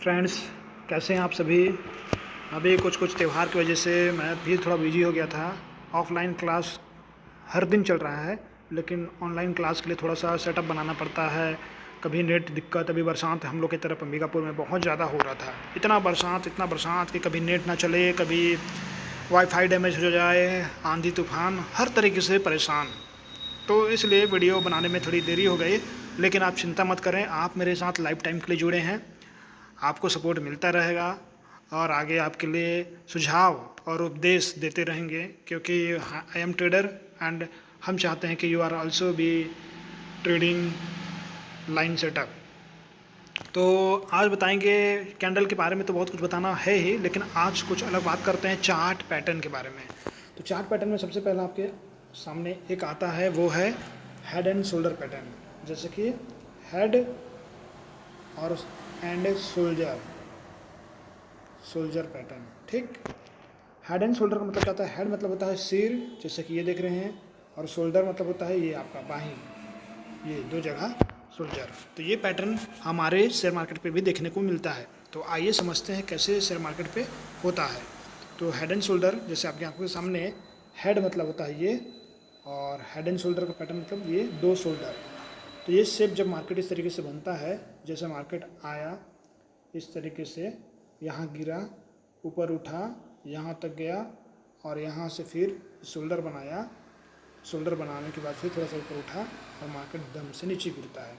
Friends, कैसे हैं आप सभी। अभी कुछ त्यौहार की वजह से मैं भी थोड़ा बिजी हो गया था। ऑफलाइन क्लास हर दिन चल रहा है, लेकिन ऑनलाइन क्लास के लिए थोड़ा सा सेटअप बनाना पड़ता है। कभी नेट दिक्कत, अभी बरसात हम लोग की तरफ अंबिकापुर में बहुत ज़्यादा हो रहा था। इतना बरसात कि कभी नेट ना चले, कभी वाईफाई डैमेज हो जाए, आंधी तूफान, हर तरीके से परेशान। तो इसलिए वीडियो बनाने में थोड़ी देरी हो गई, लेकिन आप चिंता मत करें, आप मेरे साथ लाइफ टाइम के लिए जुड़े हैं। आपको सपोर्ट मिलता रहेगा और आगे आपके लिए सुझाव और उपदेश देते रहेंगे, क्योंकि आई एम ट्रेडर एंड हम चाहते हैं कि you are also be trading line setup. तो आज बताएंगे कैंडल के बारे में। तो बहुत कुछ बताना है ही, लेकिन आज कुछ अलग बात करते हैं चार्ट पैटर्न के बारे में। तो चार्ट पैटर्न में सबसे पहला आपके सामने एक आता है, वो है हेड एंड शोल्डर पैटर्न। जैसे कि हेड और एंड सोल्जर पैटर्न। ठीक, हेड एंड शोल्डर का मतलब क्या होता है। हेड मतलब होता है सिर, जैसे कि ये देख रहे हैं, और शोल्डर मतलब होता है ये आपका बाहीं, ये दो जगह शोल्जर। तो ये पैटर्न हमारे शेयर मार्केट पे भी देखने को मिलता है। तो आइए समझते हैं कैसे शेयर मार्केट पे होता है। तो हेड एंड शोल्डर, जैसे आपकी आंखों के सामने, हेड मतलब होता है ये, और हेड एंड शोल्डर का पैटर्न मतलब ये दो शोल्डर। तो ये शेप जब मार्केट इस तरीके से बनता है, जैसे मार्केट आया इस तरीके से, यहाँ गिरा, ऊपर उठा, यहाँ तक गया, और यहाँ से फिर शोल्डर बनाया। शोल्डर बनाने के बाद फिर थोड़ा सा ऊपर उठा और मार्केट दम से नीचे गिरता है।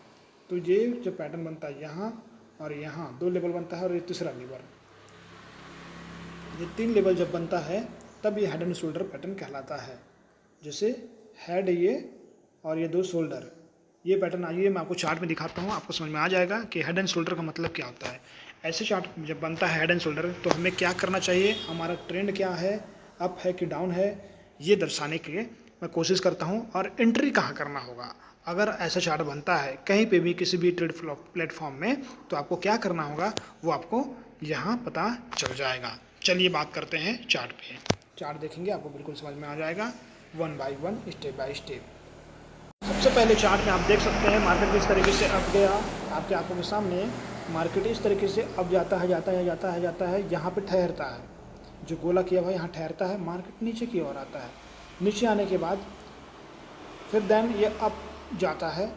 तो ये जो पैटर्न बनता है यहाँ और यहाँ, दो लेवल बनता है, और ये तीसरा लेवल, ये तीन लेवल जब बनता है तब ये हेड एंड शोल्डर पैटर्न कहलाता है। जैसे हेड ये और ये दो शोल्डर, ये पैटर्न आइए मैं आपको चार्ट में दिखाता हूँ, आपको समझ में आ जाएगा कि हेड एंड शोल्डर का मतलब क्या होता है। ऐसे चार्ट जब बनता है हेड एंड शोल्डर, तो हमें क्या करना चाहिए, हमारा ट्रेंड क्या है, अप है कि डाउन है, ये दर्शाने के लिए मैं कोशिश करता हूँ। और एंट्री कहाँ करना होगा, अगर ऐसा चार्ट बनता है कहीं पे भी किसी भी ट्रेड प्लेटफॉर्म में, तो आपको क्या करना होगा वो आपको यहाँ पता चल जाएगा। चलिए बात करते हैं चार्ट पे। चार्ट देखेंगे आपको बिल्कुल समझ में आ जाएगा, one by one, step by step. सबसे पहले चार्ट में आप देख सकते हैं मार्केट किस तरीके से अप गया। आपके आंखों के सामने मार्केट इस तरीके से अब जाता है, यहाँ पे ठहरता है, जो गोला किया हुआ यहाँ ठहरता है, मार्केट नीचे की ओर आता है। नीचे आने के बाद फिर देन ये अप जाता है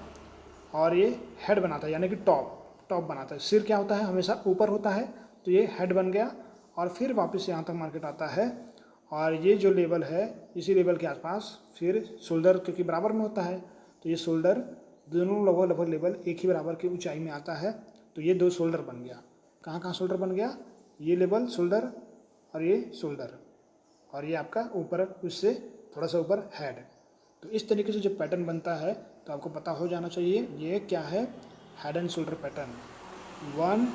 और ये हेड बनाता है, यानी कि टॉप बनाता है। सिर क्या होता है, हमेशा ऊपर होता है, तो ये हेड बन गया, और फिर वापस यहाँ तक मार्केट आता है, और ये जो लेवल है इसी लेवल के आसपास फिर शोल्डर, क्योंकि बराबर में होता है, तो ये शोल्डर दोनों लगभग लेवल एक ही बराबर की ऊंचाई में आता है। तो ये दो शोल्डर बन गया। कहाँ कहाँ शोल्डर बन गया, ये लेवल शोल्डर और ये शोल्डर, और ये आपका ऊपर उससे थोड़ा सा ऊपर हेड। तो इस तरीके से जब पैटर्न बनता है तो आपको पता हो जाना चाहिए ये क्या है, हेड एंड शोल्डर पैटर्न, 1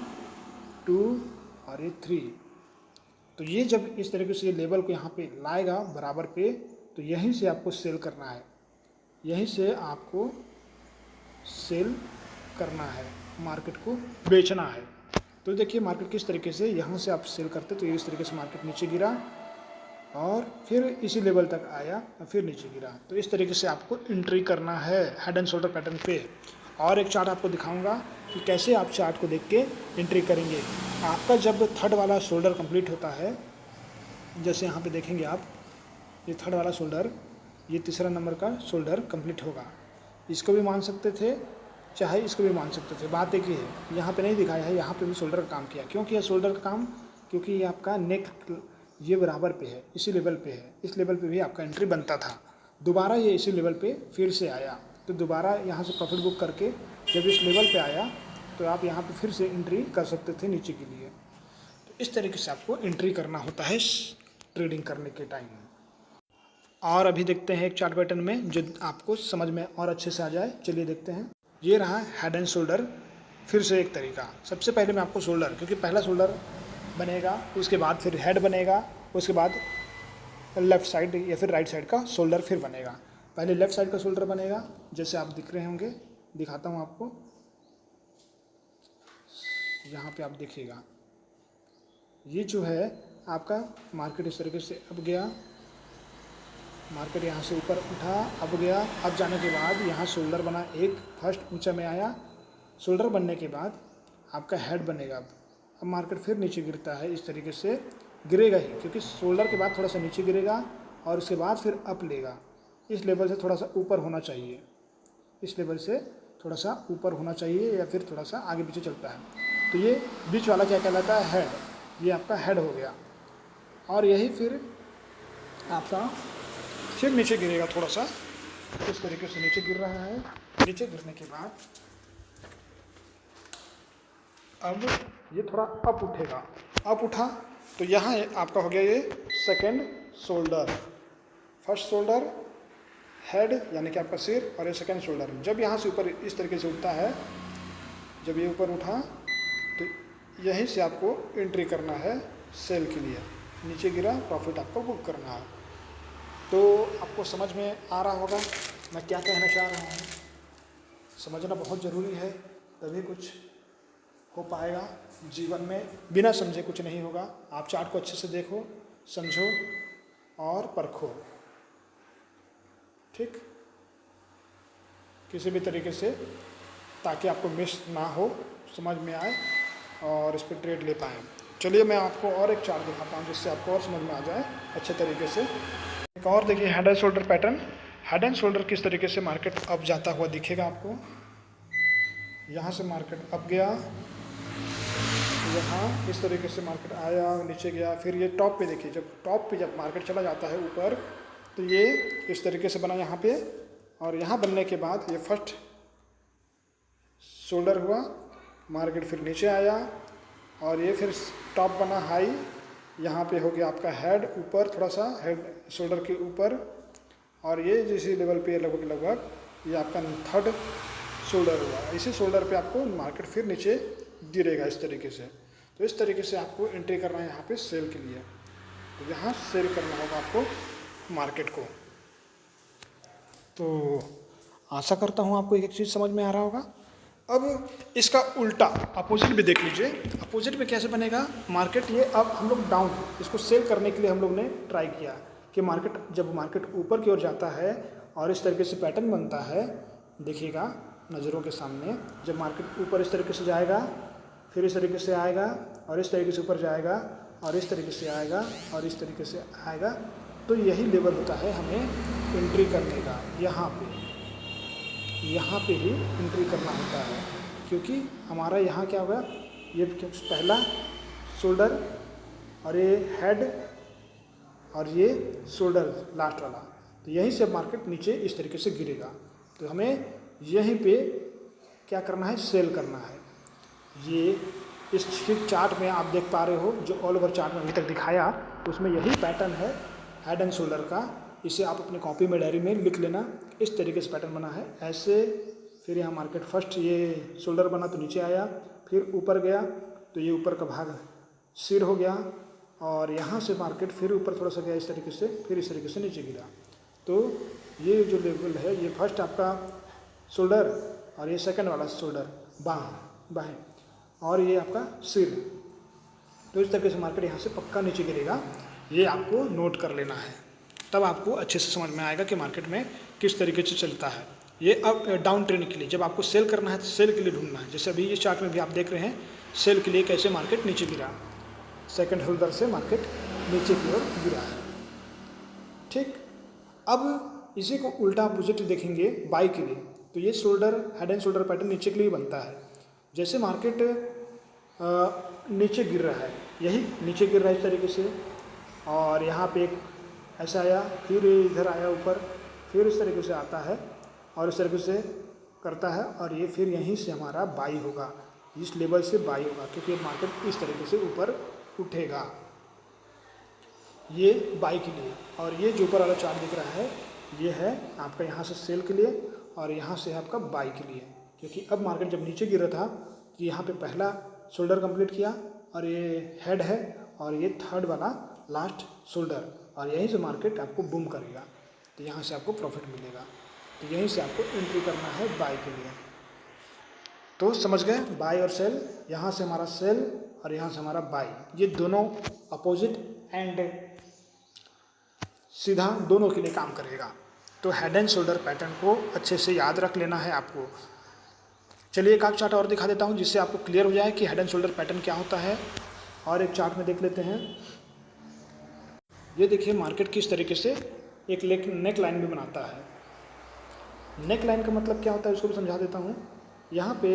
2 और ये 3। तो ये जब इस तरीके से ये लेवल को यहाँ पे लाएगा बराबर पे, तो यहीं से आपको सेल करना है, यहीं से आपको सेल करना है, मार्केट को बेचना है। तो देखिए मार्केट किस तरीके से यहाँ से आप सेल करते, तो इस तरीके से मार्केट नीचे गिरा और फिर इसी लेवल तक आया और फिर नीचे गिरा। तो इस तरीके से आपको एंट्री करना है हेड एंड शोल्डर पैटर्न पे। और एक चार्ट आपको दिखाऊंगा कि कैसे आप चार्ट को देख के एंट्री करेंगे। आपका जब थर्ड वाला शोल्डर कंप्लीट होता है, जैसे यहाँ पे देखेंगे आप, ये थर्ड वाला शोल्डर, ये तीसरा नंबर का शोल्डर कंप्लीट होगा। इसको भी मान सकते थे, चाहे इसको भी मान सकते थे, बात एक ही है। यहाँ पे नहीं दिखाया है, यहाँ पे भी शोल्डर का काम किया। क्यों किया शोल्डर का काम, क्योंकि ये आपका नेक ये बराबर पे है, इसी लेवल पे है, इस लेवल पे भी आपका एंट्री बनता था। दोबारा ये इसी लेवल पे फिर से आया, तो दोबारा यहाँ से प्रॉफिट बुक करके जब इस लेवल पे आया, तो आप यहाँ पे फिर से एंट्री कर सकते थे नीचे के लिए। तो इस तरीके से आपको एंट्री करना होता है ट्रेडिंग करने के टाइम। और अभी देखते हैं एक चार्ट पैटर्न में जो आपको समझ में और अच्छे से आ जाए। चलिए देखते हैं। ये रहा हेड एंड शोल्डर। फिर से एक तरीका, सबसे पहले मैं आपको शोल्डर, क्योंकि पहला शोल्डर बनेगा, उसके बाद फिर हेड बनेगा, उसके बाद लेफ़्ट साइड या फिर राइट साइड का शोल्डर फिर बनेगा। पहले लेफ़्ट साइड का शोल्डर बनेगा, जैसे आप दिख रहे होंगे, दिखाता हूँ आपको, यहाँ पे आप देखिएगा। ये जो है आपका मार्केट इस तरीके से अब गया, मार्केट यहाँ से ऊपर उठा, अब गया, अब जाने के बाद यहाँ शोल्डर बना, एक फर्स्ट ऊंचा में आया, शोल्डर बनने के बाद आपका हेड बनेगा। अब मार्केट फिर नीचे गिरता है, इस तरीके से गिरेगा ही, क्योंकि शोल्डर के बाद थोड़ा सा नीचे गिरेगा और उसके बाद फिर अप लेगा। इस लेवल से थोड़ा सा ऊपर होना चाहिए, इस लेवल से थोड़ा सा ऊपर होना चाहिए या फिर थोड़ा सा आगे पीछे चलता है। तो ये बीच वाला क्या कहलाता है? हेड। ये आपका हेड हो गया। और यही फिर आपका फिर नीचे गिरेगा थोड़ा सा, इस तरीके से नीचे गिर रहा है। नीचे गिरने के बाद अब ये थोड़ा अप उठेगा। अप उठा तो यहाँ आपका हो गया ये second shoulder. First shoulder head यानी कि आपका सिर, और ये सेकंड शोल्डर। जब यहाँ से ऊपर इस तरीके से उठता है, जब ये ऊपर उठा तो यहीं से आपको एंट्री करना है सेल के लिए। नीचे गिरा, प्रॉफिट आपको बुक करना है। तो आपको समझ में आ रहा होगा मैं क्या कहना चाह रहा हूँ। समझना बहुत ज़रूरी है, तभी कुछ हो पाएगा जीवन में। बिना समझे कुछ नहीं होगा। आप चार्ट को अच्छे से देखो, समझो और परखो, ठीक, किसी भी तरीके से, ताकि आपको मिस ना हो, समझ में आए और इस पर ट्रेड ले पाएँ। चलिए मैं आपको और एक चार्ट दिखाता हूँ जिससे आपको और समझ में आ जाए अच्छे तरीके से। एक और देखिए head and shoulder pattern. Head and shoulder किस तरीके से मार्केट अप जाता हुआ दिखेगा आपको। यहाँ से मार्केट अप गया, यहाँ इस तरीके से मार्केट आया, नीचे गया, फिर ये टॉप पे देखिए, जब टॉप पे जब मार्केट चला जाता है ऊपर तो ये इस तरीके से बना यहाँ पे, और यहाँ बनने के बाद ये फर्स्ट शोल्डर हुआ, मार्केट फिर नीचे आया और ये फिर टॉप बना हाई। यहाँ पे हो गया आपका हेड ऊपर, थोड़ा सा हेड शोल्डर के ऊपर, और ये जिस लेवल पे लगभग ये आपका थर्ड शोल्डर हुआ। इसी शोल्डर पे आपको मार्केट फिर नीचे गिरेगा इस तरीके से। तो इस तरीके से आपको एंट्री करना है यहाँ पे सेल के लिए। तो यहाँ सेल करना होगा आपको मार्केट को। तो आशा करता हूँ आपको एक चीज़ समझ में आ रहा होगा। अब इसका उल्टा अपोजिट भी देख लीजिए। अपोजिट में कैसे बनेगा मार्केट। ये अब हम लोग डाउन, इसको सेल करने के लिए हम लोग ने ट्राई किया कि मार्केट जब मार्केट ऊपर की ओर जाता है और इस तरीके से पैटर्न बनता है, देखिएगा नज़रों के सामने, जब मार्केट ऊपर इस तरीके से जाएगा, फिर इस तरीके से आएगा और इस तरीके से ऊपर जाएगा और इस तरीके से आएगा और इस तरीके से आएगा, तो यही लेवल होता है हमें एंट्री करने का। यहाँ पे ही एंट्री करना होता है, क्योंकि हमारा यहाँ क्या होगा, ये पहला शोल्डर और ये हेड और ये शोल्डर लास्ट वाला, तो यहीं से मार्केट नीचे इस तरीके से गिरेगा। तो हमें यहीं पे क्या करना है, सेल करना है। ये इस चार्ट में आप देख पा रहे हो, जो ऑल ओवर चार्ट में अभी तक दिखाया, उसमें यही पैटर्न है हेड एंड शोल्डर का। इसे आप अपने कॉपी में, डायरी में लिख लेना। इस तरीके से पैटर्न बना है ऐसे। फिर यहाँ मार्केट फर्स्ट ये शोल्डर बना तो नीचे आया, फिर ऊपर गया तो ये ऊपर का भाग सिर हो गया, और यहाँ से मार्केट फिर ऊपर थोड़ा सा गया इस तरीके से, फिर इस तरीके से नीचे गिरा। तो ये जो लेवल है, ये फर्स्ट आपका शोल्डर और ये सेकंड वाला शोल्डर बाएं, और ये आपका सिर। तो इस तरीके से मार्केट यहाँ से पक्का नीचे गिरेगा। ये आपको नोट कर लेना है, तब आपको अच्छे से समझ में आएगा कि मार्केट में किस तरीके से चलता है। ये अब डाउन ट्रेंड के लिए जब आपको सेल करना है तो सेल के लिए ढूंढना है। जैसे अभी इस चार्ट में भी आप देख रहे हैं, सेल के लिए कैसे मार्केट नीचे गिरा, सेकंड होल्डर से मार्केट नीचे की ओर गिरा है, ठीक। अब इसी को उल्टा अपोजिट देखेंगे बाई के लिए, तो ये shoulder head and shoulder pattern नीचे के लिए बनता है। जैसे मार्केट नीचे गिर रहा है, यही नीचे गिर रहा है इस तरीके से, और यहाँ पे एक ऐसा आया, फिर इधर आया ऊपर, फिर इस तरीके से आता है और इस तरीके से करता है, और ये फिर यहीं से हमारा बाई होगा, इस लेवल से बाई होगा, क्योंकि मार्केट इस तरीके से ऊपर उठेगा, ये बाई के लिए। और ये जो ऊपर वाला चार्ट दिख रहा है, ये है आपका यहाँ से सेल के लिए और यहाँ से है आपका बाई के लिए। क्योंकि अब मार्केट जब नीचे गिर रहा था तो यहाँ पे पहला शोल्डर कंप्लीट किया, और ये हेड है और ये थर्ड वाला लास्ट शोल्डर, और यहीं से मार्केट आपको बूम करेगा, तो यहाँ से आपको प्रॉफिट मिलेगा। तो यहीं से आपको एंट्री करना है बाई के लिए। तो समझ गए, बाई और सेल। यहाँ से हमारा सेल और यहाँ से हमारा बाई, ये दोनों अपोजिट एंड सीधा दोनों के लिए काम करेगा। तो हेड एंड शोल्डर पैटर्न को अच्छे से याद रख लेना है आपको। चलिए एक आध चार्ट और दिखा देता हूँ जिससे आपको क्लियर हो जाए कि हेड एंड शोल्डर पैटर्न क्या होता है। और एक चार्ट में देख लेते हैं। ये देखिए मार्केट किस तरीके से एक नेक लाइन भी बनाता है। नेक लाइन का मतलब क्या होता है उसको भी समझा देता हूँ। यहाँ पे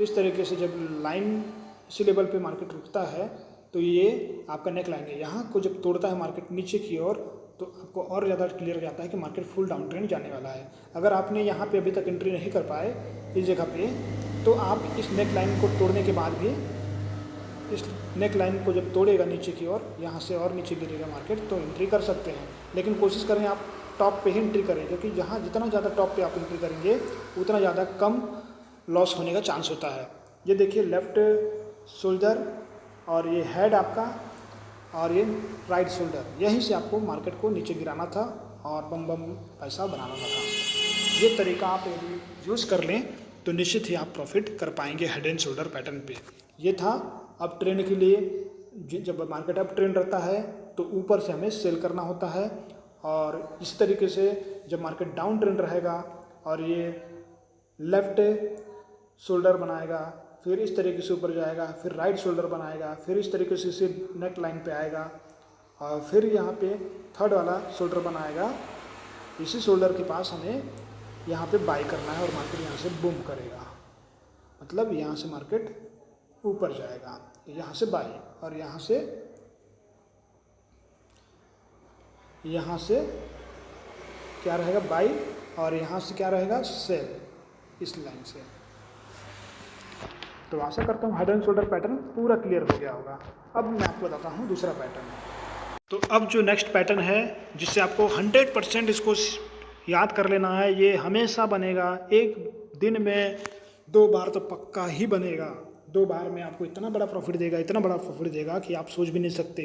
इस तरीके से जब लाइन इसी लेवल पे मार्केट रुकता है तो ये आपका नेक लाइन है। यहाँ को जब तोड़ता है मार्केट नीचे की ओर तो आपको और ज़्यादा क्लियर हो जाता है कि मार्केट फुल डाउन ट्रेंड जाने वाला है। अगर आपने यहाँ पे अभी तक एंट्री नहीं कर पाए इस जगह पे, तो आप इस नेक लाइन को तोड़ने के बाद भी इस नेक लाइन को जब तोड़ेगा नीचे की ओर, यहाँ से और नीचे गिरेगा मार्केट, तो एंट्री कर सकते हैं। लेकिन कोशिश करें आप टॉप पे ही एंट्री करें, क्योंकि जहाँ जितना ज़्यादा टॉप पे आप एंट्री करेंगे उतना ज़्यादा कम लॉस होने का चांस होता है। ये देखिए लेफ्ट शोल्डर और ये हेड आपका और ये राइट शोल्डर, यहीं से आपको मार्केट को नीचे गिराना था और बम बम पैसा बनाना था। ये तरीका आप यदि यूज़ कर लें तो निश्चित ही आप प्रॉफिट कर पाएंगे हेड एंड शोल्डर पैटर्न पे। ये था अप ट्रेंड के लिए। जब मार्केट अप ट्रेंड रहता है तो ऊपर से हमें सेल करना होता है, और इसी तरीके से जब मार्केट डाउन ट्रेंड रहेगा और ये लेफ्ट शोल्डर बनाएगा, फिर इस तरीके से ऊपर जाएगा, फिर राइट शोल्डर बनाएगा, फिर इस तरीके से नेक लाइन पे आएगा और फिर यहाँ पे थर्ड वाला शोल्डर बनाएगा। इसी शोल्डर के पास हमें यहाँ पे बाई करना है और मार्केट यहाँ से बूम करेगा, मतलब यहाँ से मार्केट ऊपर जाएगा, यहाँ से बाई और यहाँ से क्या रहेगा बाई और यहाँ से क्या रहेगा सेल, इस लाइन से। तो आशा करता हूँ हेड एंड शोल्डर पैटर्न पूरा क्लियर हो गया होगा। अब मैं आपको बताता हूँ दूसरा पैटर्न। तो अब जो नेक्स्ट पैटर्न है जिससे आपको 100% इसको याद कर लेना है, ये हमेशा बनेगा, एक दिन में 2 बार तो पक्का ही बनेगा। 2 बार में आपको इतना बड़ा प्रॉफिट देगा, इतना बड़ा प्रॉफिट देगा कि आप सोच भी नहीं सकते।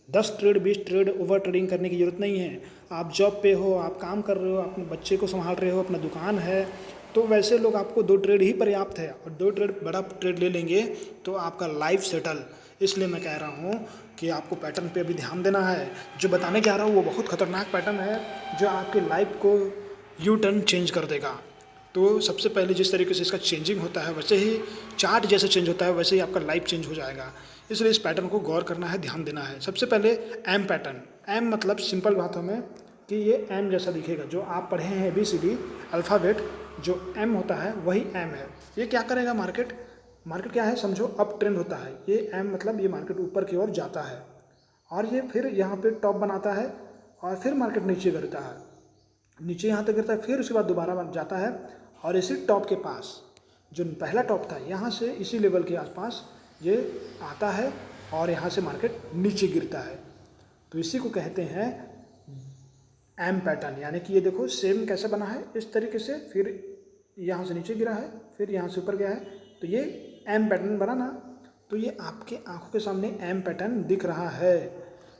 10 ट्रेड 20 ट्रेड ओवर ट्रेडिंग करने की ज़रूरत नहीं है। आप जॉब पे हो, आप काम कर रहे हो, अपने बच्चे को संभाल रहे हो, अपना दुकान है, तो वैसे लोग आपको 2 ट्रेड ही पर्याप्त है, और 2 ट्रेड बड़ा ट्रेड ले लेंगे तो आपका लाइफ सेटल। इसलिए मैं कह रहा हूँ कि आपको पैटर्न पे अभी ध्यान देना है। जो बताने जा रहा हूँ वो बहुत खतरनाक पैटर्न है जो आपकी लाइफ को यू टर्न चेंज कर देगा। तो सबसे पहले जिस तरीके से इसका चेंजिंग होता है वैसे ही चार्ट जैसे चेंज होता है वैसे ही आपका लाइफ चेंज हो जाएगा। इसलिए इस पैटर्न को गौर करना है, ध्यान देना है। सबसे पहले एम पैटर्न। एम मतलब सिंपल बातों में कि ये एम जैसा दिखेगा। जो आप पढ़े हैं ABCD अल्फ़ाबेट, जो एम होता है वही एम है। ये क्या करेगा मार्केट क्या है समझो, अप ट्रेंड होता है। ये एम मतलब ये मार्केट ऊपर की ओर जाता है और ये फिर यहाँ पे टॉप बनाता है और फिर मार्केट नीचे गिरता है, नीचे यहाँ तक गिरता है, फिर उसके बाद दोबारा जाता है और इसी टॉप के पास जो पहला टॉप था यहाँ से इसी लेवल के आसपास ये आता है और यहाँ से मार्केट नीचे गिरता है। तो इसी को कहते हैं एम पैटर्न। यानी कि ये देखो सेम कैसे बना है, इस तरीके से फिर यहाँ से नीचे गिरा है, फिर यहाँ से ऊपर गया है, तो ये एम पैटर्न बना ना। तो ये आपके आंखों के सामने एम पैटर्न दिख रहा है।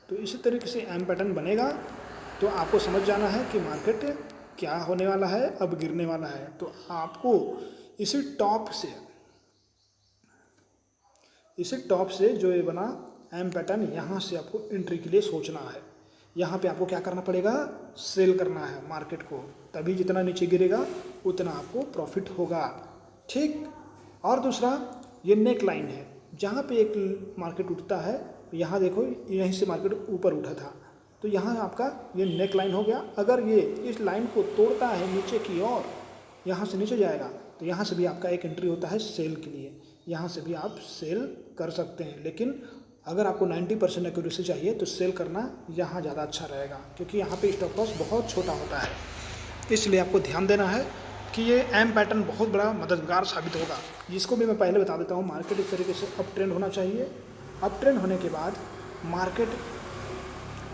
तो इसी तरीके से एम पैटर्न बनेगा तो आपको समझ जाना है कि मार्केट क्या होने वाला है, अब गिरने वाला है। तो आपको इसी टॉप से जो ये बना एम पैटर्न, यहाँ से आपको एंट्री के लिए सोचना है। यहाँ पे आपको क्या करना पड़ेगा, सेल करना है मार्केट को, तभी जितना नीचे गिरेगा उतना आपको प्रॉफिट होगा। ठीक। और दूसरा ये नेक लाइन है, जहाँ पे एक मार्केट उठता है, यहाँ देखो यहीं से मार्केट ऊपर उठा था, तो यहाँ आपका ये नेक लाइन हो गया। अगर ये इस लाइन को तोड़ता है नीचे की ओर, यहाँ से नीचे जाएगा, तो यहाँ से भी आपका एक एंट्री होता है सेल के लिए, यहाँ से भी आप सेल कर सकते हैं। लेकिन अगर आपको 90% एक्यूरेसी चाहिए तो सेल करना यहाँ ज़्यादा अच्छा रहेगा, क्योंकि यहाँ पे स्टॉप लॉस बहुत छोटा होता है। इसलिए आपको ध्यान देना है कि ये एम पैटर्न बहुत बड़ा मददगार साबित होगा। जिसको भी मैं पहले बता देता हूँ, मार्केट इस तरीके से अप ट्रेंड होना चाहिए। अप ट्रेंड होने के बाद मार्केट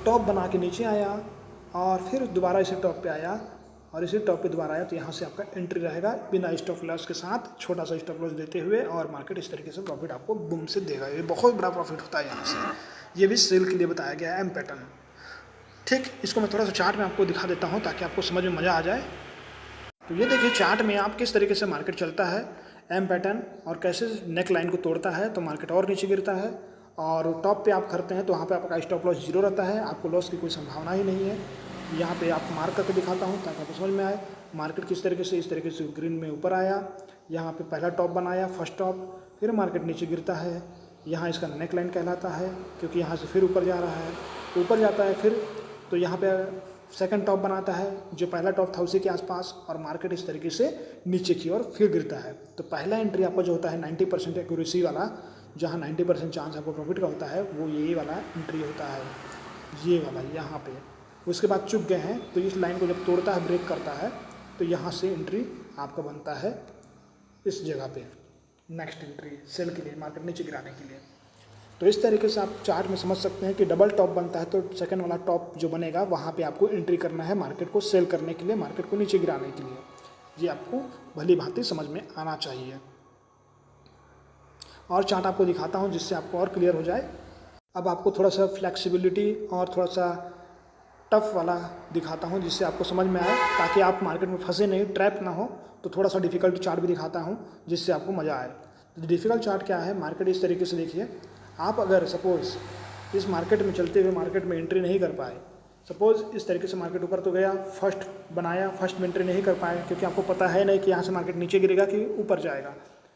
टॉप बना के नीचे आया और फिर दोबारा इसी टॉप पे आया और इसी टॉप पे दोबारा आया, तो यहाँ से आपका एंट्री रहेगा बिना स्टॉप लॉस के साथ, छोटा सा स्टॉप लॉस देते हुए, और मार्केट इस तरीके से प्रॉफिट आपको बूम से देगा। ये बहुत बड़ा प्रॉफिट होता है यहाँ से। ये भी सेल के लिए बताया गया है एम पैटर्न। ठीक। इसको मैं थोड़ा सा चार्ट में आपको दिखा देता हूँ ताकि आपको समझ में मज़ा आ जाए। तो ये देखिए चार्ट में आप किस तरीके से मार्केट चलता है एम पैटर्न, और कैसे नेक लाइन को तोड़ता है तो मार्केट और नीचे गिरता है, और टॉप पे आप करते हैं तो वहाँ पे आपका स्टॉप लॉस 0 रहता है, आपको लॉस की कोई संभावना ही नहीं है। यहाँ पे आप मार्क करके दिखाता हूँ ताकि आपको समझ में आए। मार्केट किस तरीके से, इस तरीके से ग्रीन में ऊपर आया, यहाँ पे पहला टॉप बनाया, फर्स्ट टॉप, फिर मार्केट नीचे गिरता है, यहाँ इसका नेक लाइन कहलाता है, क्योंकि यहाँ से फिर ऊपर जा रहा है, ऊपर जाता है फिर, तो यहाँ पे सेकंड टॉप बनाता है, जो पहला टॉप था उसी के आसपास, और मार्केट इस तरीके से नीचे की ओर फिर गिरता है। तो पहला एंट्री आपका जो होता है 90% एक्यूरेसी वाला, जहाँ 90% चांस आपको प्रॉफिट का होता है, वो यही वाला एंट्री होता है, ये वाला यहाँ पे। उसके बाद चुक गए हैं, तो इस लाइन को जब तोड़ता है, ब्रेक करता है, तो यहाँ से एंट्री आपका बनता है इस जगह पे, नेक्स्ट एंट्री सेल के लिए, मार्केट नीचे गिराने के लिए। तो इस तरीके से आप चार्ट में समझ सकते हैं कि डबल टॉप बनता है तो सेकंड वाला टॉप जो बनेगा वहाँ पे आपको एंट्री करना है मार्केट को सेल करने के लिए, मार्केट को नीचे गिराने के लिए। ये आपको भली भांति समझ में आना चाहिए। और चार्ट आपको दिखाता हूँ जिससे आपको और क्लियर हो जाए। अब आपको थोड़ा सा फ्लेक्सिबिलिटी और थोड़ा सा टफ वाला दिखाता हूँ जिससे आपको समझ में आए, ताकि आप मार्केट में फंसे नहीं, ट्रैप ना हो। तो थोड़ा सा डिफ़िकल्ट चार्ट भी दिखाता हूँ जिससे आपको मज़ा आए। तो डिफ़िकल्ट चार्ट क्या है, मार्केट इस तरीके से देखिए। आप अगर सपोज़ इस मार्केट में चलते हुए मार्केट में एंट्री नहीं कर पाए, सपोज़ इस तरीके से मार्केट ऊपर तो गया, फर्स्ट बनाया, फर्स्ट में एंट्री नहीं कर पाए, क्योंकि आपको पता है नहीं कि यहाँ से मार्केट नीचे गिरेगा कि ऊपर जाएगा।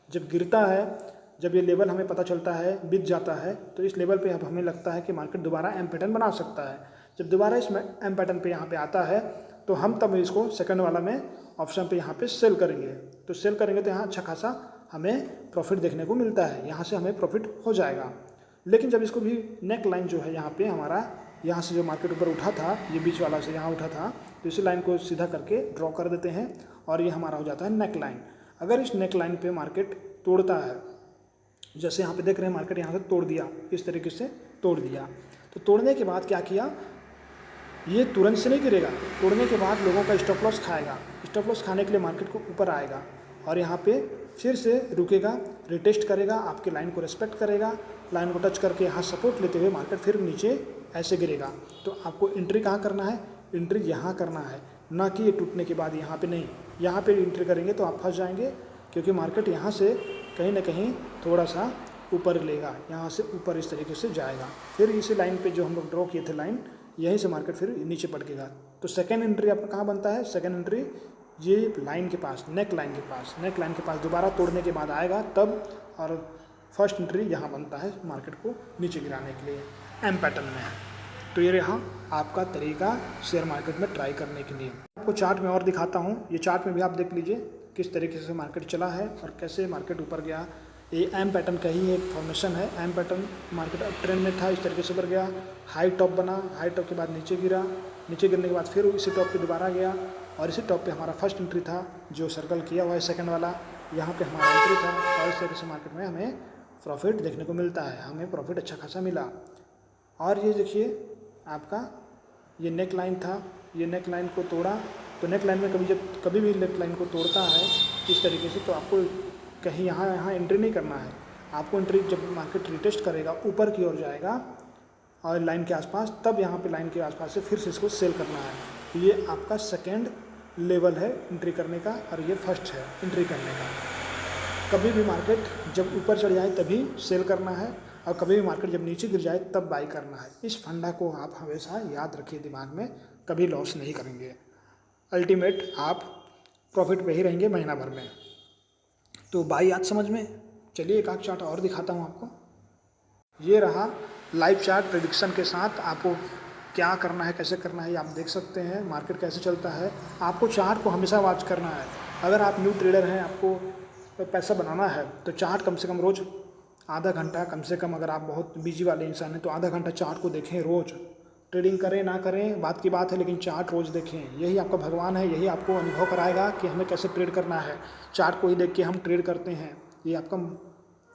जब गिरता है, जब ये लेवल हमें पता चलता है, बिक जाता है, तो इस लेवल पे अब हमें लगता है कि मार्केट दोबारा एम पैटर्न बना सकता है। जब दोबारा इस एम पैटर्न पे यहाँ पे आता है, तो हम तब इसको सेकंड वाला में ऑप्शन पे यहाँ पे सेल करेंगे। तो सेल करेंगे तो यहाँ अच्छा खासा हमें प्रॉफिट देखने को मिलता है, यहाँ से हमें प्रॉफिट हो जाएगा। लेकिन जब इसको भी नेक लाइन जो है यहाँ पे हमारा, यहाँ से जो मार्केट ऊपर उठा था, ये बीच वाला से यहाँ उठा था, तो इसी लाइन को सीधा करके ड्रॉ कर देते हैं और ये हमारा हो जाता है नेक लाइन। अगर इस नेक लाइन पे मार्केट तोड़ता है, जैसे यहाँ पे देख रहे हैं मार्केट यहाँ से तोड़ दिया, इस तरीके से तोड़ दिया, तो तोड़ने के बाद क्या किया, ये तुरंत से नहीं गिरेगा, तोड़ने के बाद लोगों का स्टॉप लॉस खाएगा। स्टॉप लॉस खाने के लिए मार्केट को ऊपर आएगा और यहाँ पे फिर से रुकेगा, रिटेस्ट करेगा, आपके लाइन को रिस्पेक्ट करेगा, लाइन को टच करके यहाँ सपोर्ट लेते हुए मार्केट फिर नीचे ऐसे गिरेगा। तो आपको एंट्री कहाँ करना है, एंट्री यहाँ करना है, ना कि ये टूटने के बाद यहाँ पे नहीं। यहाँ पे एंट्री करेंगे तो आप फंस जाएंगे, क्योंकि मार्केट यहाँ से कहीं ना कहीं थोड़ा सा ऊपर लेगा, यहाँ से ऊपर इस तरीके से जाएगा, फिर इसी लाइन पे जो हम लोग ड्रॉ किए थे लाइन, यहीं से मार्केट फिर नीचे पटकेगा। तो सेकेंड एंट्री आपका कहाँ बनता है, सेकेंड एंट्री ये लाइन के पास, नेक लाइन के पास, नेक लाइन के पास दोबारा तोड़ने के बाद आएगा तब, और फर्स्ट एंट्री यहाँ बनता है मार्केट को नीचे गिराने के लिए एम पैटर्न में। तो ये रहा आपका तरीका शेयर मार्केट में ट्राई करने के लिए। आपको चार्ट में और दिखाता हूँ, ये चार्ट में भी आप देख लीजिए किस तरीके से मार्केट चला है और कैसे मार्केट ऊपर गया। ये एम पैटर्न का ही एक फॉर्मेशन है। एम पैटर्न मार्केट अब ट्रेंड में था, इस तरीके से ऊपर गया, हाई टॉप बना, हाई टॉप के बाद नीचे गिरा, नीचे गिरने के बाद फिर इसी टॉप पे दोबारा गया, और इसी टॉप पे हमारा फर्स्ट एंट्री था जो सर्कल किया हुआ है सेकंड वाला, यहाँ पे हमारा एंट्री था, और इस तरीके से मार्केट में हमें प्रॉफिट देखने को मिलता है, हमें प्रॉफिट अच्छा खासा मिला। और ये देखिए आपका ये नेक लाइन था, ये नेक लाइन को तोड़ा, तो नेक लाइन में कभी भी नेक लाइन को तोड़ता है इस तरीके से, तो आपको कहीं यहाँ एंट्री नहीं करना है। आपको एंट्री जब मार्केट रिटेस्ट करेगा, ऊपर की ओर जाएगा और लाइन के आसपास, तब यहाँ पे लाइन के आसपास से फिर से इसको सेल करना है। ये आपका सेकेंड लेवल है एंट्री करने का, और ये फर्स्ट है एंट्री करने का। कभी भी मार्केट जब ऊपर चढ़ जाए तभी सेल करना है, और कभी भी मार्केट जब नीचे गिर जाए तब बाई करना है। इस फंडा को आप हमेशा याद रखिए दिमाग में, कभी लॉस नहीं करेंगे। अल्टीमेट आप प्रॉफिट पे ही रहेंगे महीना भर में। तो बाई आज समझ में। चलिए एक आध चार्ट और दिखाता हूँ आपको। ये रहा लाइव चार्ट प्रेडिक्शन के साथ। आपको क्या करना है, कैसे करना है, ये आप देख सकते हैं। मार्केट कैसे चलता है, आपको चार्ट को हमेशा वॉच करना है। अगर आप न्यू ट्रेडर हैं, आपको पैसा बनाना है, तो चार्ट कम से कम रोज़ आधा घंटा, कम से कम अगर आप बहुत बिजी वाले इंसान हैं तो आधा घंटा चार्ट को देखें रोज़। ट्रेडिंग करें ना करें बात की बात है, लेकिन चार्ट रोज़ देखें। यही आपका भगवान है, यही आपको अनुभव कराएगा कि हमें कैसे ट्रेड करना है। चार्ट को ही देख के हम ट्रेड करते हैं। ये आपका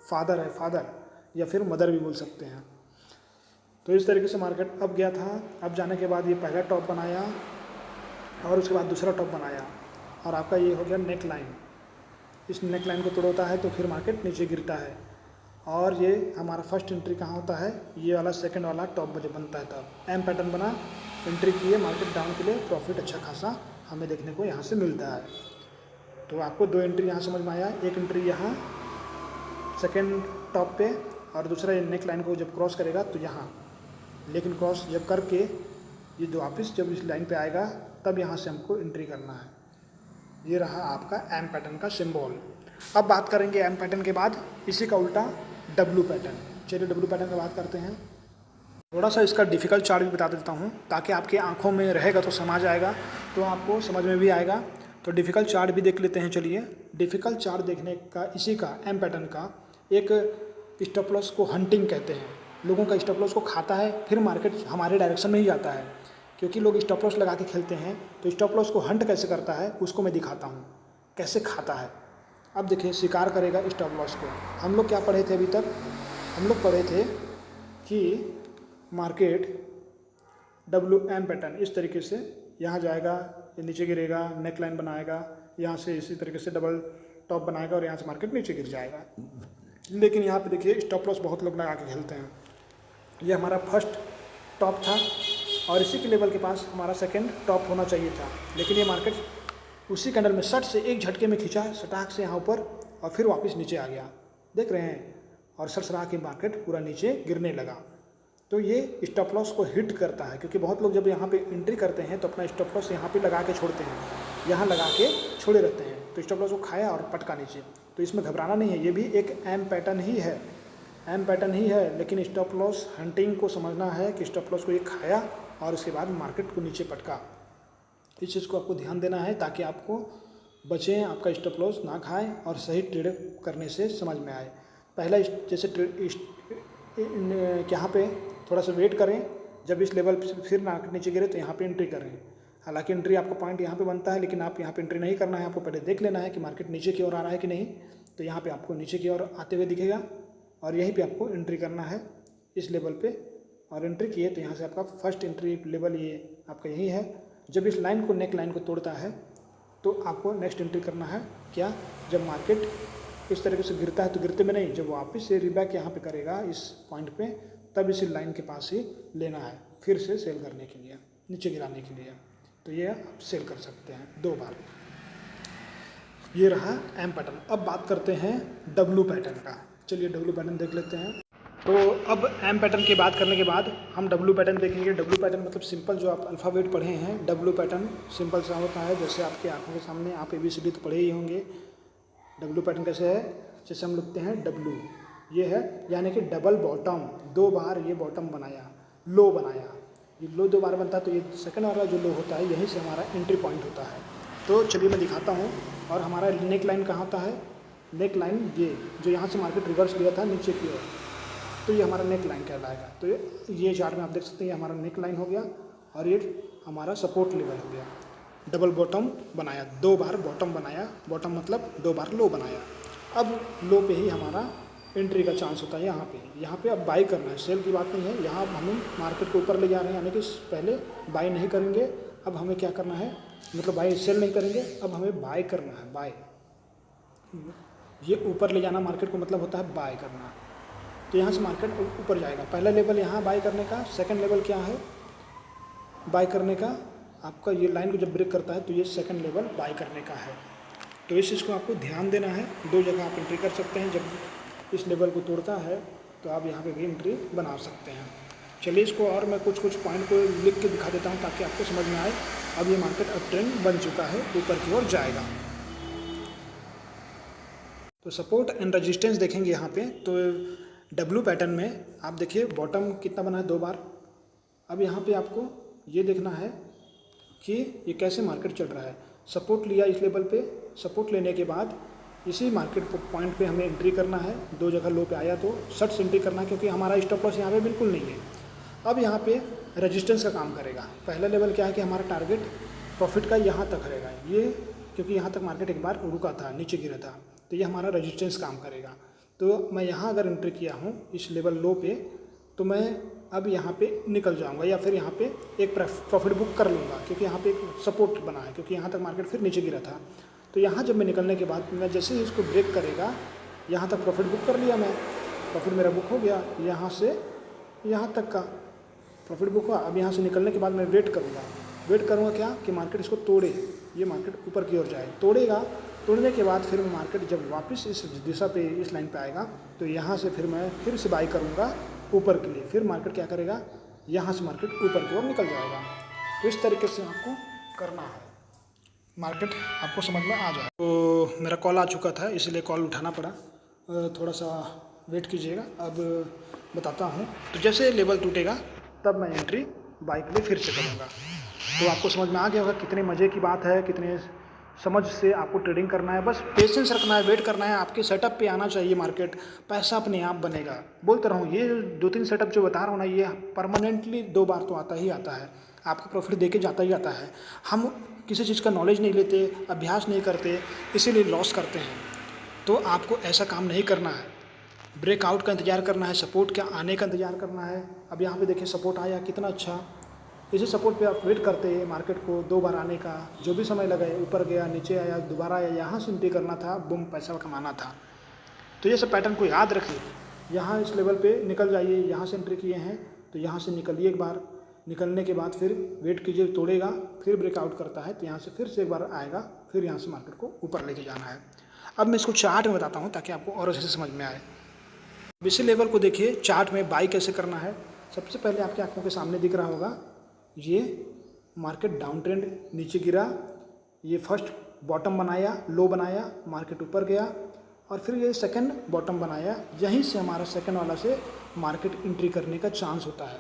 फादर है, फादर या फिर मदर भी बोल सकते हैं। तो इस तरीके से मार्केट अब गया था। अब जाने के बाद ये पहला टॉप बनाया और उसके बाद दूसरा टॉप बनाया, और आपका ये हो गया नेक लाइन। इस नेक लाइन को तोड़ता है तो फिर मार्केट नीचे गिरता है, और ये हमारा फर्स्ट एंट्री कहाँ होता है, ये वाला सेकंड वाला टॉप जब बनता है तब एम पैटर्न बना, एंट्री किए मार्केट डाउन के लिए, प्रॉफिट अच्छा खासा हमें देखने को यहाँ से मिलता है। तो आपको दो एंट्री यहाँ समझ में आया, एक एंट्री यहाँ सेकंड टॉप पे, और दूसरा ये नेक लाइन को जब क्रॉस करेगा तो यहाँ, लेकिन क्रॉस जब करके ये जो वापस जब इस लाइन पे आएगा तब यहाँ से हमको एंट्री करना है। ये रहा आपका एम पैटर्न का सिंबल। अब बात करेंगे एम पैटर्न के बाद इसी का उल्टा डब्ल्यू पैटर्न। चलिए डब्ल्यू पैटर्न की बात करते हैं। थोड़ा सा इसका डिफ़िकल्ट चार्ट भी बता देता हूँ ताकि आपकी आंखों में रहेगा तो समझ आएगा, तो आपको समझ में भी आएगा। तो डिफ़िकल्ट चार्ट भी देख लेते हैं। चलिए डिफ़िकल्ट चार्ट देखने का इसी का एम पैटर्न का एक स्टॉप लॉस को हंटिंग कहते हैं। लोगों का स्टॉप लॉस को खाता है, फिर मार्केट हमारे डायरेक्शन में ही जाता है, क्योंकि लोग स्टॉप लॉस लगा के खेलते हैं। तो स्टॉप लॉस को हंट कैसे करता है उसको मैं दिखाता हूँ कैसे खाता है। अब देखिए शिकार करेगा स्टॉप लॉस को। हम लोग क्या पढ़े थे अभी तक? हम लोग पढ़े थे कि मार्केट डब्ल्यू एम पैटर्न इस तरीके से यहाँ जाएगा, ये नीचे गिरेगा, नेक लाइन बनाएगा, यहाँ से इसी तरीके से डबल टॉप बनाएगा और यहाँ से मार्केट नीचे गिर जाएगा। लेकिन यहाँ पे देखिए स्टॉप लॉस बहुत लोग लगा के खेलते हैं। ये हमारा फर्स्ट टॉप था और इसी के लेवल के पास हमारा सेकंड टॉप होना चाहिए था, लेकिन ये मार्केट उसी कैंडल में सट से एक झटके में खींचा सटाक से यहाँ ऊपर और फिर वापस नीचे आ गया, देख रहे हैं, और सरसरा के मार्केट पूरा नीचे गिरने लगा। तो ये स्टॉप लॉस को हिट करता है, क्योंकि बहुत लोग जब यहाँ पे एंट्री करते हैं तो अपना स्टॉप लॉस यहाँ पे लगा के छोड़ते हैं, यहाँ लगा के छोड़े रहते हैं, तो स्टॉप लॉस को खाया और पटका नीचे। तो इसमें घबराना नहीं है, ये भी एक एम पैटर्न ही है, एम पैटर्न ही है, लेकिन स्टॉप लॉस हंटिंग को समझना है कि स्टॉप लॉस को ये खाया और उसके बाद मार्केट को नीचे पटका। इस चीज़ को आपको ध्यान देना है ताकि आपको बचें, आपका स्टॉप लॉस ना खाएँ और सही ट्रेड करने से समझ में आए। पहला जैसे यहाँ पे थोड़ा सा वेट करें, जब इस लेवल फिर मार्केट नीचे गिरे तो यहाँ पे एंट्री करें। हालांकि एंट्री आपका पॉइंट यहाँ पे बनता है, लेकिन आप यहाँ पे एंट्री नहीं करना है, आपको पहले देख लेना है कि मार्केट नीचे की ओर आ रहा है कि नहीं। तो यहाँ पे आपको नीचे की ओर आते हुए दिखेगा और यहीं पे आपको एंट्री करना है इस लेवल पे, और एंट्री किए तो यहाँ से आपका फर्स्ट एंट्री लेवल ये आपका यही है। जब इस लाइन को, नेक लाइन को तोड़ता है तो आपको नेक्स्ट एंट्री करना है क्या, जब मार्केट इस तरीके से गिरता है तो गिरते में नहीं, जब वापस से रिबैक यहाँ पे करेगा इस पॉइंट पे, तब इसी लाइन के पास ही लेना है फिर से सेल करने के लिए, नीचे गिराने के लिए। तो ये आप सेल कर सकते हैं 2 बार। ये रहा एम पैटर्न। अब बात करते हैं डब्ल्यू पैटर्न का। चलिए डब्ल्यू पैटर्न देख लेते हैं। तो अब एम पैटर्न की बात करने के बाद हम डब्ल्यू पैटर्न देखेंगे। डब्ल्यू पैटर्न मतलब सिंपल, जो आप अल्फ़ाबेट पढ़े हैं, डब्ल्यू पैटर्न सिंपल सा होता है। जैसे आपकी आंखों के सामने आप ABCD तो पढ़े ही होंगे। डब्ल्यू पैटर्न कैसे है, जैसे हम लिखते हैं डब्ल्यू, ये है यानी कि डबल बॉटम, 2 बार ये बॉटम बनाया, लो बनाया, ये लो 2 बार बनता है, तो ये सेकंड वाला जो लो होता है यहीं से हमारा एंट्री पॉइंट होता है। तो चलिए मैं दिखाता हूँ। और हमारा नेक लाइन कहाँ होता है, नेक लाइन ये जो यहाँ से मार्केट रिवर्स लिया था नीचे की ओर, तो ये हमारा नेक लाइन कहलाएगा। तो ये चार्ट में आप देख सकते हैं, ये हमारा नेक लाइन हो गया और ये हमारा सपोर्ट लेवल हो गया। डबल बॉटम बनाया, 2 बार बॉटम बनाया, बॉटम मतलब 2 बार लो बनाया। अब लो पे ही हमारा एंट्री का चांस होता है यहाँ पे अब बाई करना है, सेल की बात नहीं है। यहाँ हम मार्केट को ऊपर ले जा रहे हैं, यानी कि पहले बाई नहीं करेंगे, अब हमें क्या करना है, मतलब बाई सेल नहीं करेंगे, अब हमें बाय करना है। बाय, ये ऊपर ले जाना मार्केट को मतलब होता है बाय करना। तो यहाँ से मार्केट ऊपर जाएगा। पहला लेवल यहाँ बाय करने का, सेकंड लेवल क्या है बाय करने का, आपका ये लाइन को जब ब्रेक करता है तो ये सेकंड लेवल बाय करने का है। तो इस चीज़ को आपको ध्यान देना है। 2 जगह आप एंट्री कर सकते हैं, जब इस लेवल को तोड़ता है तो आप यहाँ पे भी एंट्री बना सकते हैं। चलिए इसको और मैं कुछ पॉइंट को लिख के दिखा देता हूँ ताकि आपको समझ में आए। अब ये मार्केट अप ट्रेंड बन चुका है, ऊपर की ओर जाएगा। तो सपोर्ट एंड रेजिस्टेंस देखेंगे यहाँ पे। तो डब्ल्यू पैटर्न में आप देखिए बॉटम कितना बना है, 2 बार। अब यहाँ पे आपको ये देखना है कि ये कैसे मार्केट चल रहा है। सपोर्ट लिया इस लेवल पे, सपोर्ट लेने के बाद इसी मार्केट पॉइंट पे हमें एंट्री करना है। 2 जगह लो पे आया तो शर्ट से एंट्री करना है, क्योंकि हमारा स्टॉप लॉस यहाँ पे बिल्कुल नहीं है। अब यहाँ पे रेजिस्टेंस का काम करेगा। पहला लेवल क्या है कि हमारा टारगेट प्रॉफिट का यहाँ तक रहेगा, ये क्योंकि यहाँ तक मार्केट एक बार रुका था, नीचे गिरा था, तो ये हमारा रेजिस्टेंस काम करेगा। तो मैं यहाँ अगर एंट्री किया हूँ इस लेवल लो पे, तो मैं अब यहाँ पे निकल जाऊँगा या फिर यहाँ पे एक प्रॉफिट बुक कर लूँगा, क्योंकि यहाँ पे एक सपोर्ट बना है, क्योंकि यहाँ तक मार्केट फिर नीचे गिरा था। तो यहाँ जब मैं निकलने के बाद मैं जैसे ही इसको ब्रेक करेगा, यहाँ तक प्रॉफिट बुक कर लिया मैं, प्रॉफिट मेरा बुक हो गया, यहाँ से यहाँ तक का प्रॉफिट बुक हुआ। अब यहाँ से निकलने के बाद मैं वेट करूँगा क्या कि मार्केट इसको तोड़े, ये मार्केट ऊपर की ओर जाए, तोड़ेगा। तोड़ने के बाद फिर मार्केट जब वापस इस दिशा पे, इस लाइन पे आएगा, तो यहाँ से फिर मैं फिर से बाई करूँगा ऊपर के लिए। फिर मार्केट क्या करेगा, यहाँ से मार्केट ऊपर की ओर निकल जाएगा। तो इस तरीके से आपको करना है। मार्केट आपको समझ में आ जाए। तो मेरा कॉल आ चुका था इसलिए कॉल उठाना पड़ा, थोड़ा सा वेट कीजिएगा। अब बताता हूँ। तो जैसे लेवल टूटेगा तब मैं एंट्री बाई के लिए फिर से करूँगा। तो आपको समझ में आ गया होगा कितने मज़े की बात है, कितने समझ से आपको ट्रेडिंग करना है। बस पेशेंस रखना है, वेट करना है, आपके सेटअप पे आना चाहिए मार्केट, पैसा अपने आप बनेगा। बोलता रहा हूँ, ये 2-3 सेटअप जो बता रहा हूँ ना, ये परमानेंटली 2 बार तो आता ही आता है, आपको प्रॉफिट दे के जाता ही आता है। हम किसी चीज़ का नॉलेज नहीं लेते, अभ्यास नहीं करते, इसीलिए लॉस करते हैं। तो आपको ऐसा काम नहीं करना है। ब्रेकआउट का इंतज़ार करना है, सपोर्ट के आने का इंतज़ार करना है। अब यहाँ पे देखिए सपोर्ट आया, कितना अच्छा। इसी सपोर्ट पे आप वेट करते हैं मार्केट को 2 बार आने का, जो भी समय लगे, ऊपर गया, नीचे आया, दोबारा आया, यहाँ से एंट्री करना था, बूम, पैसा कमाना था। तो ये सब पैटर्न को याद रखिए। यहाँ इस लेवल पे निकल जाइए, यहाँ से एंट्री किए हैं तो यहाँ से निकलिए एक बार, निकलने के बाद फिर वेट कीजिए, तोड़ेगा, फिर ब्रेकआउट करता है तो यहाँ से फिर से एक बार आएगा, फिर यहाँ से मार्केट को ऊपर लेके जाना है। अब मैं इसको चार्ट में बताता हूँ ताकि आपको और अच्छे से समझ में आए। इसी लेवल को देखिए चार्ट में बाई कैसे करना है। सबसे पहले आपकी आंखों के सामने दिख रहा होगा, ये मार्केट डाउन ट्रेंड नीचे गिरा, ये फर्स्ट बॉटम बनाया, लो बनाया, मार्केट ऊपर गया, और फिर ये सेकंड बॉटम बनाया। यहीं से हमारा सेकंड वाला से मार्केट एंट्री करने का चांस होता है।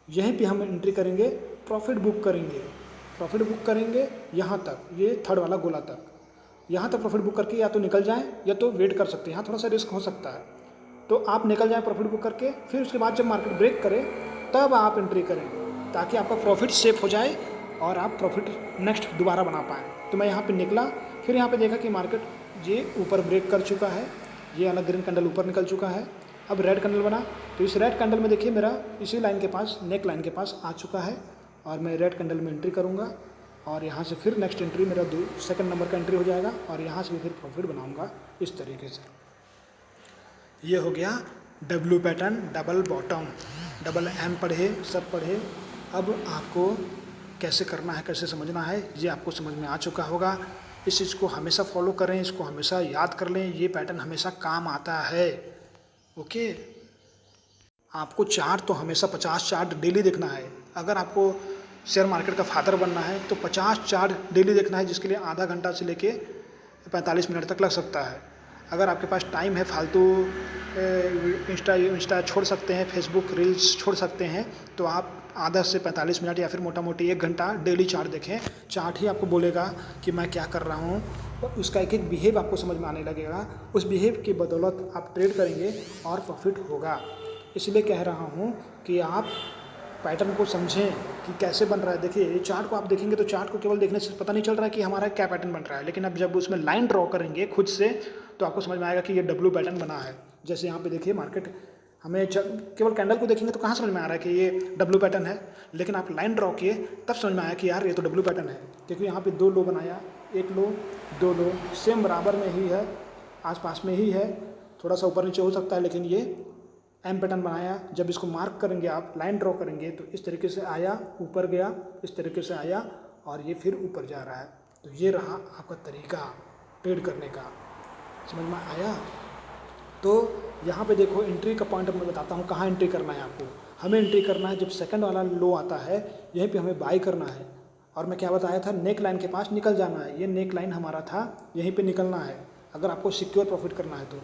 यहीं पे हम एंट्री करेंगे, प्रॉफिट बुक करेंगे यहाँ तक, ये थर्ड वाला गोला तक, यहाँ तक प्रॉफिट बुक करके या तो निकल जाएं या तो वेट कर सकते हैं। यहाँ थोड़ा सा रिस्क हो सकता है, तो आप निकल जाएं प्रॉफिट बुक करके, फिर उसके बाद जब मार्केट ब्रेक करे तब आप एंट्री करें, ताकि आपका प्रॉफिट सेफ हो जाए और आप प्रॉफिट नेक्स्ट दोबारा बना पाएँ। तो मैं यहाँ पे निकला, फिर यहाँ पे देखा कि मार्केट ये ऊपर ब्रेक कर चुका है, ये वाला ग्रीन कैंडल ऊपर निकल चुका है, अब रेड कैंडल बना। तो इस रेड कैंडल में देखिए मेरा इसी लाइन के पास, नेक लाइन के पास आ चुका है, और मैं रेड कैंडल में एंट्री करूँगा, और यहाँ से फिर नेक्स्ट एंट्री मेरा सेकंड नंबर का एंट्री हो जाएगा, और यहाँ से भी फिर प्रॉफिट बनाऊँगा इस तरीके से। ये हो गया W pattern, double bottom, double M पढ़े, सब पढ़े। अब आपको कैसे करना है, कैसे समझना है, ये आपको समझ में आ चुका होगा। इस चीज़ को हमेशा फॉलो करें, इसको हमेशा याद कर लें, ये पैटर्न हमेशा काम आता है। ओके, आपको चार्ट तो हमेशा 50 चार्ट डेली देखना है। अगर आपको शेयर मार्केट का फादर बनना है तो 50 चार्ट डेली देखना है, जिसके लिए आधा घंटा से लेके 45 मिनट तक लग सकता है। अगर आपके पास टाइम है, फालतू इंस्टा छोड़ सकते हैं, फेसबुक रील्स छोड़ सकते हैं, तो आप आधा से 45 मिनट या फिर मोटा मोटी 1 घंटा डेली चार्ट देखें। चार्ट ही आपको बोलेगा कि मैं क्या कर रहा हूँ, और उसका एक एक बिहेव आपको समझ में आने लगेगा। उस बिहेव की बदौलत आप ट्रेड करेंगे और प्रॉफिट होगा। इसलिए कह रहा हूँ कि आप पैटर्न को समझें कि कैसे बन रहा है। देखिए ये चार्ट को आप देखेंगे तो चार्ट को केवल देखने से पता नहीं चल रहा है कि हमारा क्या पैटर्न बन रहा है, लेकिन अब जब उसमें लाइन ड्रॉ करेंगे खुद से तो आपको समझ में आएगा कि ये डब्ल्यू पैटर्न बना है। जैसे यहाँ पे देखिए मार्केट, हमें केवल कैंडल को देखेंगे तो कहाँ समझ में आ रहा है कि ये डब्ल्यू पैटर्न है, लेकिन आप लाइन ड्रॉ किए तब समझ में आया कि यार ये तो डब्ल्यू पैटर्न है। क्योंकि यहाँ पे 2 लो बनाया, 1 लो 2 लो, सेम बराबर में ही है, आसपास में ही है, थोड़ा सा ऊपर नीचे हो सकता है, लेकिन ये एम पैटर्न बनाया। जब इसको मार्क करेंगे, आप लाइन ड्रॉ करेंगे तो इस तरीके से आया, ऊपर गया, इस तरीके से आया, और ये फिर ऊपर जा रहा है। तो ये रहा आपका तरीका ट्रेड करने का, समझ में आया। तो यहाँ पे देखो एंट्री का पॉइंट मैं बताता हूँ कहाँ एंट्री करना है आपको। हमें एंट्री करना है जब सेकंड वाला लो आता है, यहीं पे हमें बाई करना है। और मैं क्या बताया था, नेक लाइन के पास निकल जाना है। ये नेक लाइन हमारा था, यहीं पे निकलना है अगर आपको सिक्योर प्रॉफिट करना है तो।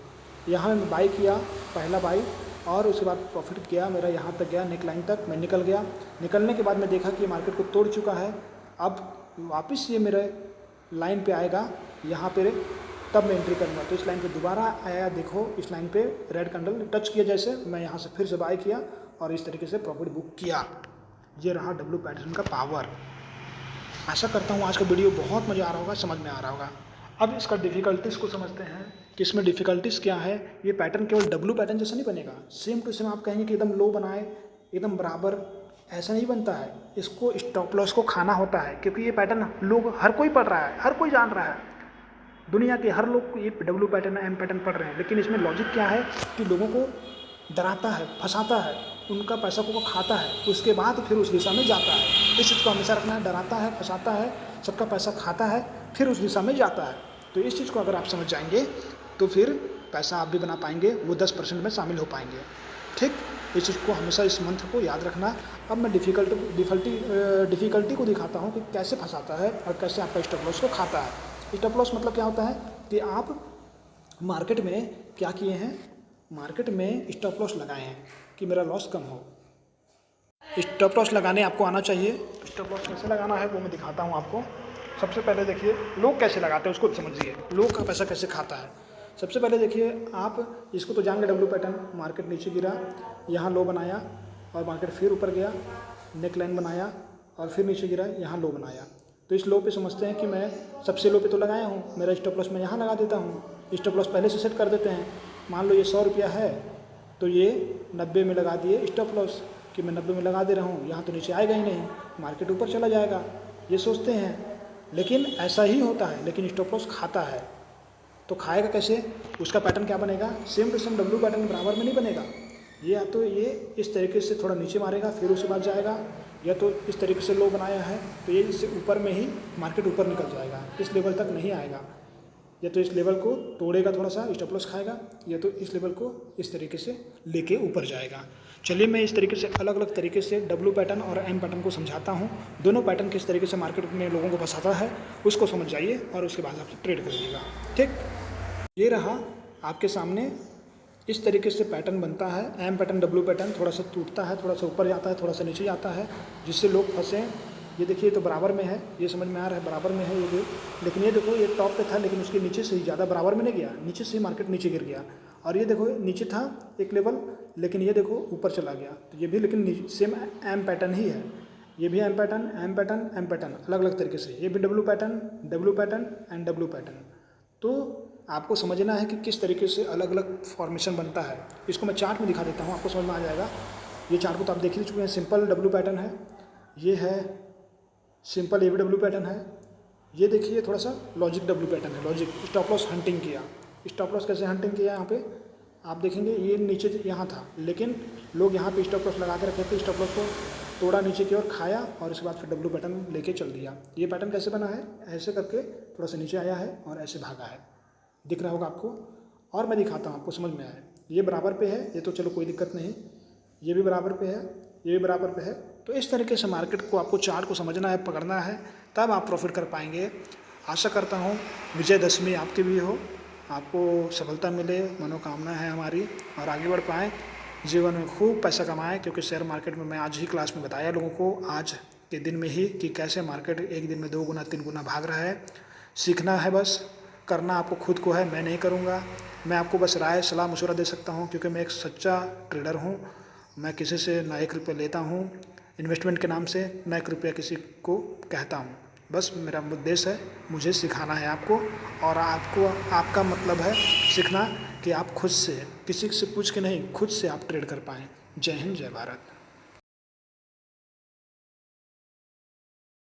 यहाँ मैं बाई किया, पहला बाई, और उसके बाद प्रॉफिट किया मेरा यहाँ तक गया, नेक लाइन तक मैं निकल गया। निकलने के बाद मैं देखा कि मार्केट को तोड़ चुका है, अब वापस ये मेरे लाइन पे आएगा, यहाँ पे तब मैं एंट्री करूँगा। तो इस लाइन पे दोबारा आया, देखो इस लाइन पे रेड कैंडल टच किया, जैसे मैं यहाँ से फिर से बाय किया और इस तरीके से प्रॉफिट बुक किया। ये रहा डब्ल्यू पैटर्न का पावर। आशा करता हूँ आज का वीडियो बहुत मज़ा आ रहा होगा, समझ में आ रहा होगा। अब इसका डिफ़िकल्टीज़ को समझते हैं कि इसमें डिफ़िकल्टीज़ क्या है। ये पैटर्न केवल डब्ल्यू पैटर्न जैसा नहीं बनेगा, सेम टू सेम आप कहेंगे कि एकदम लो बनाए, एकदम बराबर, ऐसा नहीं बनता है। इसको स्टॉप लॉस को खाना होता है, क्योंकि ये पैटर्न लोग हर कोई पढ़ रहा है, हर कोई जान रहा है, दुनिया के हर लोग ये डब्ल्यू पैटर्न एम पैटर्न पढ़ रहे हैं। लेकिन इसमें लॉजिक क्या है कि लोगों को डराता है, फंसाता है, उनका पैसा को खाता है, उसके बाद फिर उस दिशा में जाता है। इस चीज़ को हमेशा रखना है, डराता है, फंसाता है, सबका पैसा खाता है, फिर उस दिशा में जाता है। तो इस चीज़ को अगर आप समझ जाएंगे तो फिर पैसा आप भी बना पाएंगे, वो 10% में शामिल हो पाएंगे। ठीक। इस चीज़ को हमेशा, इस मंत्र को याद रखना। अब मैं डिफ़िकल्टी को दिखाता हूँ कि कैसे फंसाता है और कैसे आपका स्टॉप लॉस को खाता है। स्टॉप लॉस मतलब क्या होता है कि आप मार्केट में क्या किए हैं, मार्केट में स्टॉप लॉस लगाए हैं कि मेरा लॉस कम हो। स्टॉप लॉस लगाने आपको आना चाहिए। स्टॉप लॉस कैसे लगाना है वो मैं दिखाता हूँ आपको। सबसे पहले देखिए लोग कैसे लगाते हैं उसको समझिए, लोग का पैसा कैसे खाता है। सबसे पहले देखिए आप इसको तो जान गए, डब्ल्यू पैटर्न, मार्केट नीचे गिरा, यहाँ लो बनाया और मार्केट फिर ऊपर गया, नेक लाइन बनाया और फिर नीचे गिरा, यहाँ लो बनाया। तो इस लो पे समझते हैं कि मैं सबसे लो पे तो लगाया हूँ, मेरा स्टॉप लॉस मैं यहाँ लगा देता हूँ। स्टॉप लॉस पहले से सेट कर देते हैं। मान लो ये 100 रुपया है तो ये 90 में लगा दिए स्टॉप लॉस कि मैं 90 में लगा दे रहा हूँ, यहाँ तो नीचे आएगा ही नहीं, मार्केट ऊपर चला जाएगा, ये सोचते हैं। लेकिन ऐसा ही होता है, लेकिन स्टॉप लॉस खाता है। तो खाएगा कैसे, उसका पैटर्न क्या बनेगा, same to same W pattern बराबर में नहीं बनेगा। ये या तो ये इस तरीके से थोड़ा नीचे मारेगा फिर उसके बाद जाएगा, या तो इस तरीके से लो बनाया है तो ये इससे ऊपर में ही मार्केट ऊपर निकल जाएगा, इस लेवल तक नहीं आएगा। या तो इस लेवल को तोड़ेगा थोड़ा सा, स्टॉप लॉस खाएगा, या तो इस लेवल को इस तरीके से लेके ऊपर जाएगा। चलिए मैं इस तरीके से अलग अलग तरीके से डब्ल्यू पैटर्न और एम पैटर्न को समझाता हूँ। दोनों पैटर्न किस तरीके से मार्केट में लोगों को फंसाता है उसको समझ जाइए और उसके बाद आप ट्रेड करिएगा। ठीक, ये रहा आपके सामने, इस तरीके से पैटर्न बनता है। एम पैटर्न, डब्ल्यू पैटर्न थोड़ा सा टूटता है, थोड़ा सा ऊपर जाता है, थोड़ा सा नीचे जाता है, जिससे लोग फंसे। ये देखिए तो बराबर में है, ये समझ में आ रहा है बराबर में है ये भी, लेकिन ये देखो ये टॉप पे था लेकिन उसके नीचे से ही ज़्यादा बराबर में नहीं गया, नीचे से ही मार्केट नीचे गिर गया। और ये देखो नीचे था एक लेवल, लेकिन ये देखो ऊपर चला गया। तो ये भी लेकिन सेम एम पैटर्न ही है, ये भी M pattern, M pattern, M pattern, अलग अलग तरीके से। ये भी W pattern and W pattern. तो आपको समझना है कि किस तरीके से अलग अलग फॉर्मेशन बनता है। इसको मैं चार्ट में दिखा देता हूँ, आपको समझ में आ जाएगा। ये चार्ट को तो आप देख ही चुके हैं, सिंपल डब्ल्यू पैटर्न है, ये है सिंपल, ये भी डब्ल्यू पैटर्न है। ये देखिए थोड़ा सा लॉजिक डब्ल्यू पैटर्न है, लॉजिक। स्टॉप लॉस हंटिंग किया, स्टॉप लॉस कैसे हंटिंग किया, यहाँ पे आप देखेंगे ये नीचे यहाँ था, लेकिन लोग यहाँ पे स्टॉप लॉस लगा के रखे थे, स्टॉप लॉस को तोड़ा नीचे की ओर, खाया और इसके बाद फिर डब्ल्यू पैटर्न लेके चल दिया। ये पैटर्न कैसे बना है, ऐसे करके थोड़ा सा नीचे आया है और ऐसे भागा है, दिख रहा होगा आपको। और मैं दिखाता हूँ आपको समझ में आए। ये बराबर पे है, ये तो चलो कोई दिक्कत नहीं, ये भी बराबर पे है, ये भी बराबर पे है। तो इस तरीके से मार्केट को आपको चार्ट को समझना है, पकड़ना है, तब आप प्रॉफिट कर पाएंगे। आशा करता हूँ विजयदशमी आपकी भी हो, आपको सफलता मिले, मनोकामना है हमारी, और आगे बढ़ पाएँ, जीवन में खूब पैसा कमाएं। क्योंकि शेयर मार्केट में मैं आज ही क्लास में बताया लोगों को, आज के दिन में ही, कि कैसे मार्केट एक दिन में 2 गुना 3 गुना भाग रहा है। सीखना है बस, करना आपको खुद को है, मैं नहीं करूँगा। मैं आपको बस राय सलाह मशवरा दे सकता हूँ, क्योंकि मैं एक सच्चा ट्रेडर हूँ। मैं किसी से ना 1 रुपये लेता हूँ इन्वेस्टमेंट के नाम से, ना 1 रुपया किसी को कहता हूँ। बस मेरा उद्देश्य है, मुझे सिखाना है आपको, और आपको, आपका मतलब है सीखना कि आप खुद से, किसी से पूछ के नहीं, खुद से आप ट्रेड कर पाएँ। जय हिंद, जय भारत।